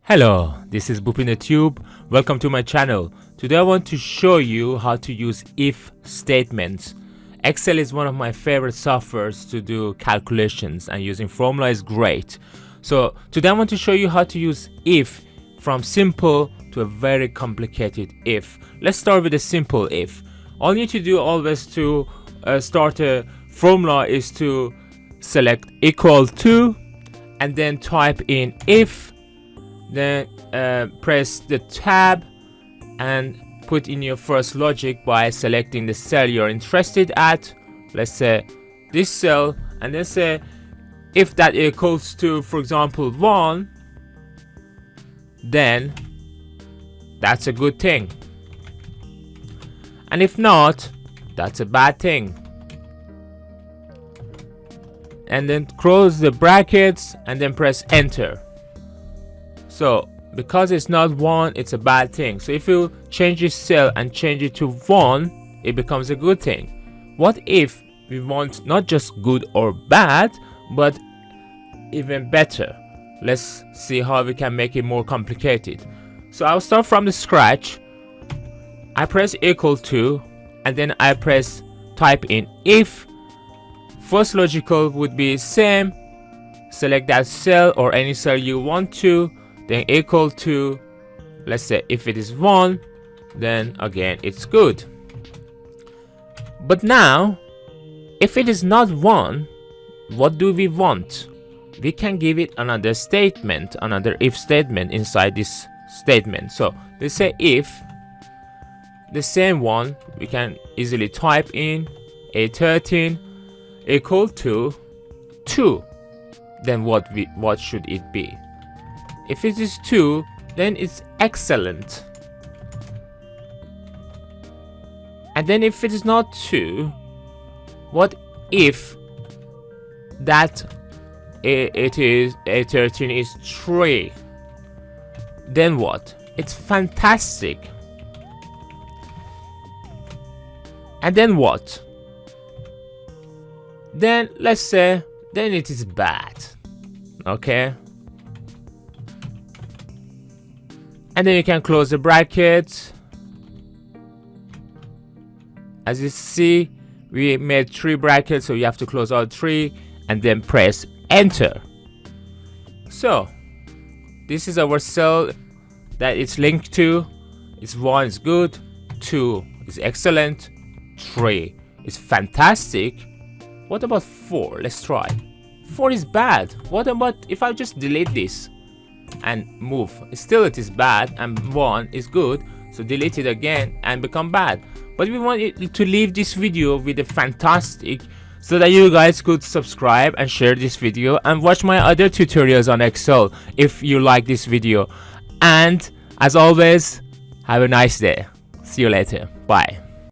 Hello, this is Boop in the Tube. Welcome to my channel. Today I want to show you how to use if statements. Excel is one of my favorite softwares to do calculations, and using formula is great. So today I want to show you how to use if from simple to a very complicated if. Let's start with a simple if. All you need to do always to start a formula is to select equal to and then type in if. Then press the tab and put in your first logic by selecting the cell you're interested at. Let's say this cell, and then say if that equals to, for example, 1, then that's a good thing, and if not, that's a bad thing. And then close the brackets and then press enter. So because it's not 1, it's a bad thing. So if you change this cell and change it to 1, it becomes a good thing. What if we want not just good or bad, but even better? Let's see how we can make it more complicated. So I'll start from the scratch. I press equal to, and then I press type in if. First logical would be same. Select that cell or any cell you want to. Then equal to, let's say if it is 1, then again it's good. But now if it is not 1, what do we want? We can give it another statement, another if statement inside this statement. So let's say if the same one, we can easily type in A13 equal to 2. Then what should it be? If it is 2, then it's excellent. And then if it is not 2, what if that it is A13 is 3? Then what? It's fantastic. And then what? Then let's say then it is bad. Okay? And then you can close the bracket. As you see, we made 3 brackets, so you have to close all 3 and then press enter. So this is our cell that it's linked to. It's 1 is good, 2 is excellent, 3 is fantastic. What about 4? Let's try. 4 is bad. What about if I just delete this and move? Still it is bad, and 1 is good, so delete it again and become bad. But we want it to leave this video with a fantastic, so that you guys could subscribe and share this video and watch my other tutorials on Excel if you like this video. And as always, have a nice day. See you later. Bye.